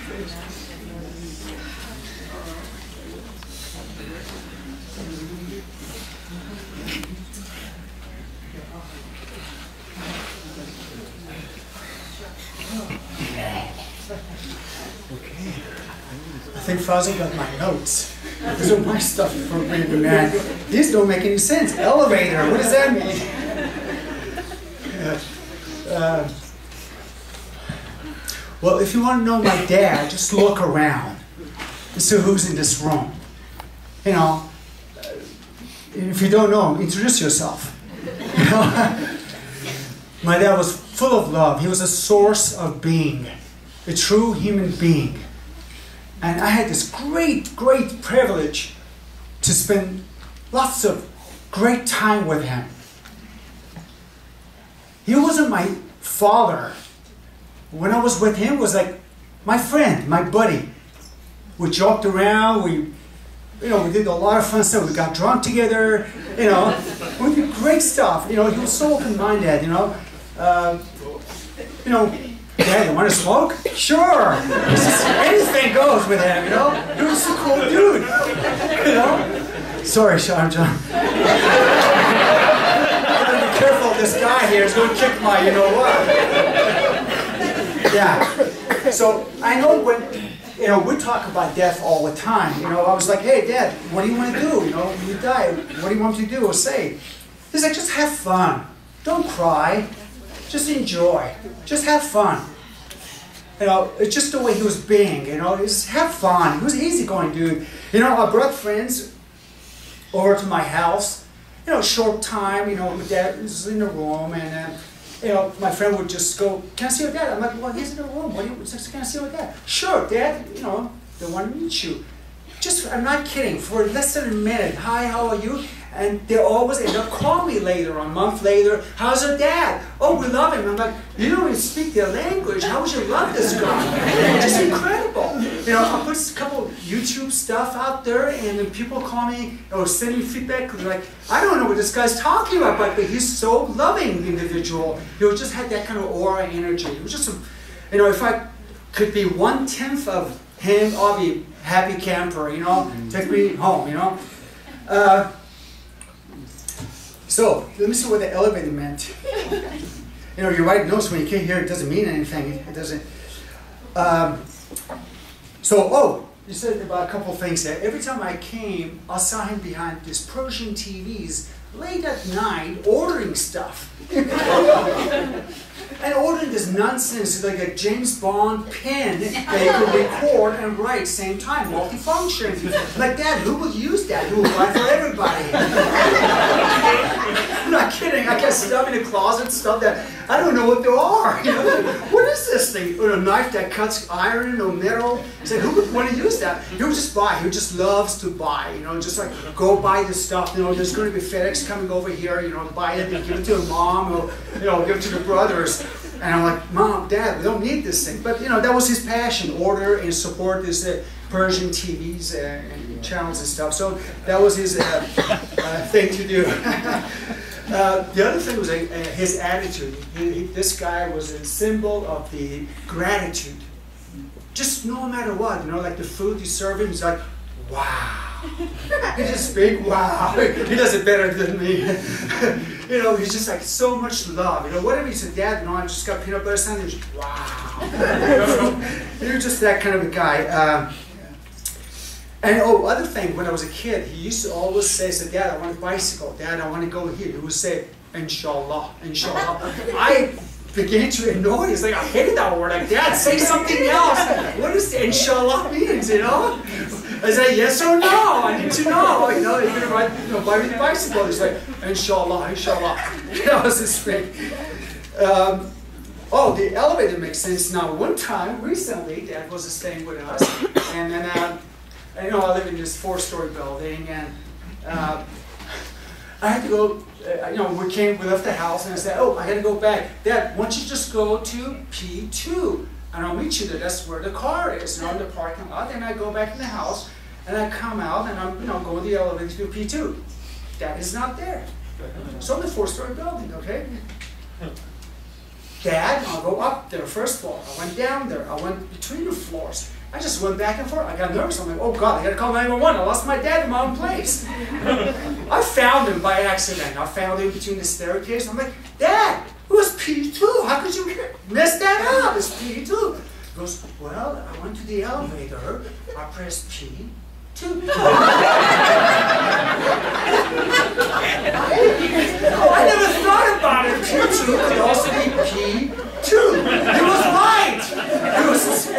I think Fuzzy got my notes. These are my stuff for reading, man. These don't make any sense. Elevator, what does that mean? Well, if you want to know my dad, just look around and see who's in this room. You know, if you don't know him, introduce yourself. You know? My dad was full of love. He was a source of being, a true human being. And I had this great, great privilege to spend lots of great time with him. He wasn't my father. When I was with him, it was like my friend, my buddy. We joked around, we did a lot of fun stuff. We got drunk together, we did great stuff. He was so open-minded, Dad, you want to smoke? Sure. Anything goes with him, He was a cool dude, Sorry, Sean John. Be careful, this guy here is going to kick my what. Yeah. So I know when, we talk about death all the time. I was like, hey, Dad, what do you want to do? When you die, what do you want me to do or say? He's like, just have fun. Don't cry. Just enjoy. Just have fun. It's just the way he was being, just have fun. He was an easygoing dude. I brought friends over to my house, short time, my dad was in the room, and my friend would just go, can I see your dad? I'm like, well, he's in the room. Can I see your dad? Sure, Dad, they want to meet you. I'm not kidding, for less than a minute. Hi, how are you? And they always end up calling me later, a month later. How's your dad? Oh, we love him. I'm like, you don't even speak their language. How would you love this guy? It's just incredible. I put a couple YouTube stuff out there, and then people call me or send me feedback. They're like, I don't know what this guy's talking about, but he's so loving individual. He just had that kind of aura energy. It was just, if I could be 1/10 of him, I'll be happy camper. Take me home. So, let me see what the elevator meant. You write notes when you can't hear it, doesn't mean anything. It doesn't. You said about a couple of things there. Every time I came, I saw him behind these Persian TVs late at night ordering stuff. And ordering this nonsense, like a James Bond pen that you could record and write same time, multifunction. Like, Dad, who would use that? Who would buy for everybody? I'm not kidding. I got stuff in the closet, stuff that I don't know what there are. What is this thing? Or a knife that cuts iron or metal. He said, who would want to use that? He would just buy. He just loves to buy. Just like go buy this stuff. There's going to be FedEx coming over here. Buy it and give it to a mom or give it to the brothers. And I'm like, Mom, Dad, we don't need this thing. But that was his passion: order and support this Persian TVs and channels and stuff. So that was his thing to do. The other thing was his attitude. This guy was a symbol of the gratitude. Just no matter what, like the food you serve him, he's like, wow. He just speaks, wow. He does it better than me. He's just like so much love. Whatever he said, Dad, I just got peanut butter sandwich. Wow. You're just that kind of a guy. And other thing, when I was a kid, he used to always say, Dad, I want a bicycle. Dad, I want to go here. He would say, Inshallah, Inshallah. I began to annoy. It's like, I hated that word. Like, Dad, say something else. What does Inshallah means, I say, yes or no? I need to know. You're going to buy me the bicycle. He's like, Inshallah, Inshallah. That was his thing. The elevator makes sense now. One time, recently, Dad was staying with us, and then, I live in this 4-story building, and I had to go, we left the house, and I said, I got to go back. Dad, why don't you just go to P2? And I'll meet you there. That's where the car is, in the parking lot. And I go back in the house, and I come out, and I'm, going the elevator to P2. Dad is not there. So I'm in the 4-story building, okay? Dad, I'll go up there, first floor. I went down there. I went between the floors. I just went back and forth. I got nervous. I'm like, oh God, I gotta call 911. I lost my dad in my own place. I found him by accident. I found him between the staircase. I'm like, Dad, it was P2. How could you mess that up? It's P2. He goes, well, I went to the elevator. I pressed P2. Oh, I never thought about it. P2 could also be P2. He was right.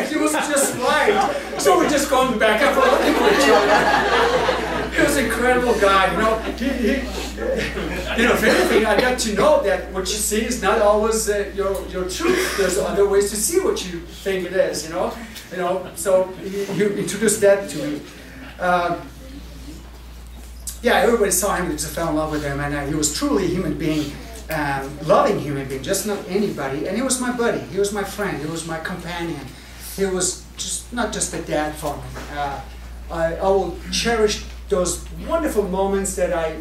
He was just right. So we're just going back and forth looking for each other. He was an incredible guy, you know. If anything, I got to know that what you see is not always your truth. There's other ways to see what you think it is, you know. So he introduced that to me. Yeah, everybody saw him and just fell in love with him, and he was truly a human being, loving human being, just not anybody. And he was my buddy, he was my friend, he was my companion. He was just not just a dad for me. I will cherish those wonderful moments that I,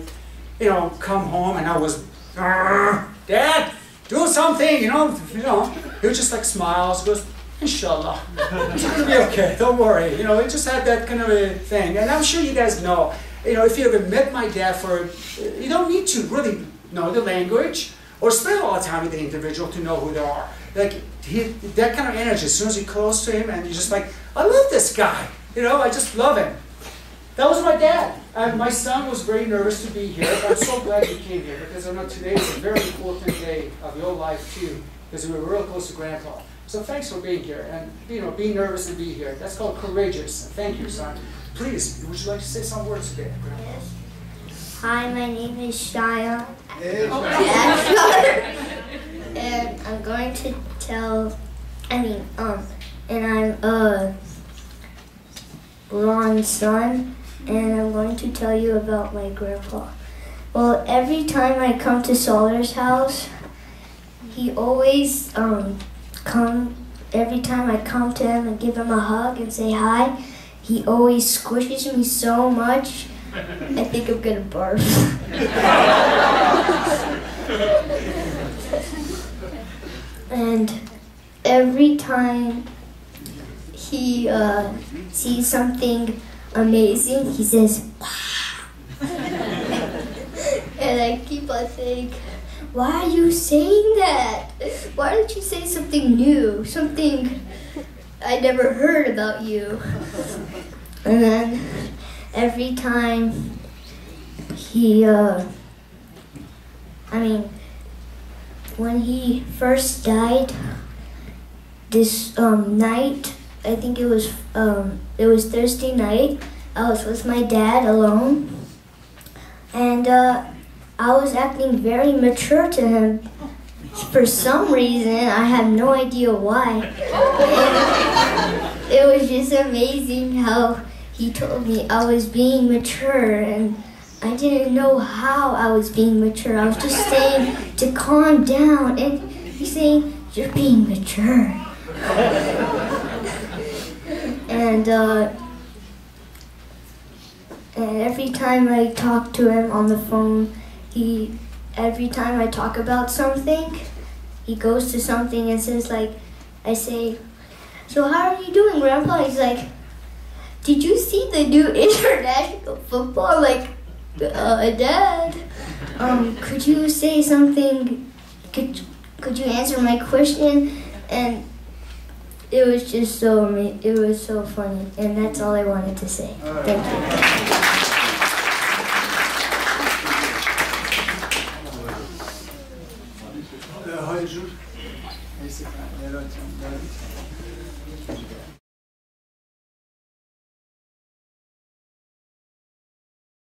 come home and I was, Dad, do something, He was just like smiles, goes, Inshallah, it's gonna be okay, don't worry. He just had that kind of a thing. And I'm sure you guys know, if you ever met my dad you don't need to really know the language or spend a lot of time with the individual to know who they are. Like, that kind of energy, as soon as you're close to him and you're just like, I love this guy, I just love him. That was my dad. And my son was very nervous to be here, but I'm so glad you came here because I know today is a very important day of your life too, because we were real close to Grandpa. So thanks for being here and being nervous and be here. That's called courageous. Thank you, son. Please, would you like to say some words today, Grandpa? Yes. Hi, my name is Shia. Hey. And I'm going to tell, and I'm Ron's son, and I'm going to tell you about my grandpa. Well, every time I come to Solar's house, he always every time I come to him and give him a hug and say hi, he always squishes me so much, I think I'm gonna barf. And every time he sees something amazing, he says, wow. And I keep on saying, why are you saying that? Why don't you say something new? Something I never heard about you. And then every time he, when he first died, this night, I think it was Thursday night, I was with my dad alone, and I was acting very mature to him. For some reason, I have no idea why. And it was just amazing how he told me I was being mature, and I didn't know how I was being mature. I was just saying to calm down, and he's saying, you're being mature. And every time I talk to him on the phone, every time I talk about something, he goes to something and says I say, so how are you doing, Grandpa? He's like, did you see the new international football? Dad, could you say something? Could you answer my question? And it was just it was so funny, and that's all I wanted to say. Thank you.